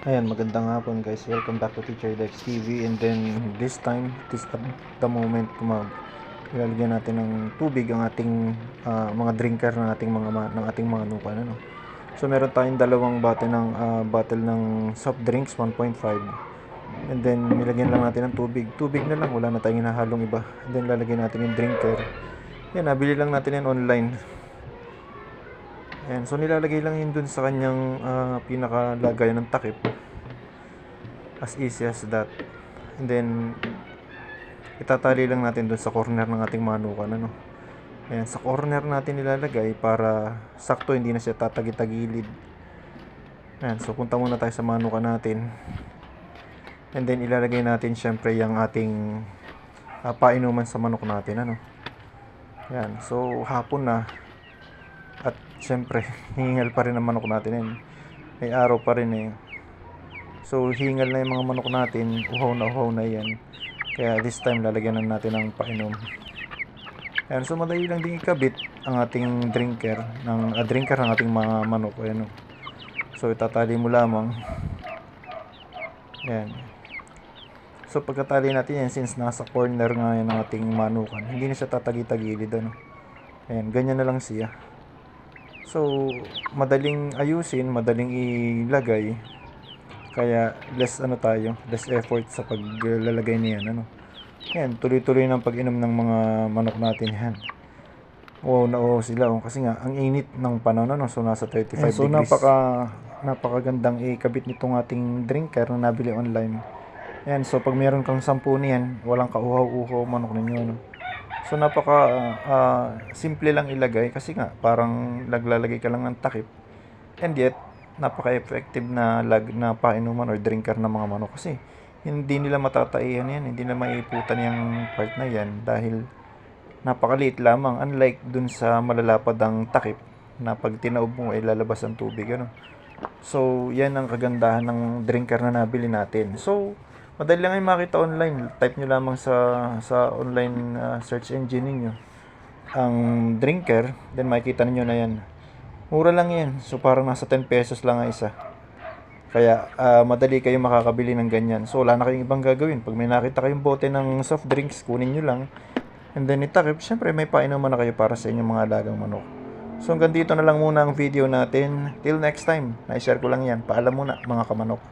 Ayan, magandang hapon guys. Welcome back to Teacher Dex TV. And then this time, this at the moment, ilalagyan natin ng tubig ang ating mga drinker ng ating mga nukan, ano. So meron tayong dalawang bottle ng soft drinks 1.5. And then nilagyan lang natin ng tubig. Tubig na lang, wala na tayong hinahalong iba. And then lalagyan natin yung drinker. Yan, nabili lang natin yan online. Ayan, so nilalagay lang yun dun sa kanyang pinakalagayan ng takip. As easy as that. And then itatali lang natin dun sa corner ng ating manukan, ano. Ayan, sa corner natin nilalagay para sakto, hindi na siya tatagi-tagilid. Ayan, so punta muna tayo sa manukan natin. And then ilalagay natin syempre yung ating painuman sa manok natin, ano. Ayan, so hapon na. At syempre, hingal pa rin ang manok natin yan. May araw pa rin eh. So hingal na yung mga manok natin, uhaw na yan. Kaya this time lalagyan na natin ng painom. Ayan, so madali lang din ikabit ang ating drinker ng ating mga manok. Ayan, so itatali mo lamang. Ayan. So pagkatali natin yan, since nasa corner nga yan ng ating manukan, hindi na siya tatagi-tagilid, ano. Ayan, ganyan na lang siya. So madaling ayusin, madaling ilagay. Kaya less effort sa paglalagay niyan, ano. Yan, tuloy-tuloy ng pag-inom ng mga manok natin yan. Sila kasi nga ang init ng panahon, ano. So nasa 35 degrees. So napakagandang ikabit nitong ating drinker na nabili online. Yan, so pag meron kang 10 niyan, walang kauhaw-uhaw manok ninyo, ano. So simple lang ilagay kasi nga parang naglalagay ka lang ng takip. And yet napaka-effective na painuman or drinker ng mga manok kasi hindi nila matataihan yan, hindi nila maiputan yung part na yan dahil napakaliit lamang, unlike dun sa malalapad ang takip na pag tinaob mo ay lalabas ang tubig, ano. So yan ang kagandahan ng drinker na nabili natin. So madali lang yung makita online. Type nyo lamang sa online search engine niyo ang drinker, then makikita niyo na yan. Mura lang yan. So parang nasa 10 pesos lang ang isa. Kaya madali kayo makakabili ng ganyan. So wala na kayong ibang gagawin. Pag may nakita kayong bote ng soft drinks, kunin nyo lang. And then itakip, syempre may painuman na kayo para sa inyong mga alagang manok. So hanggang dito na lang muna ang video natin. Till next time, na-share ko lang yan. Paalam muna mga kamanok.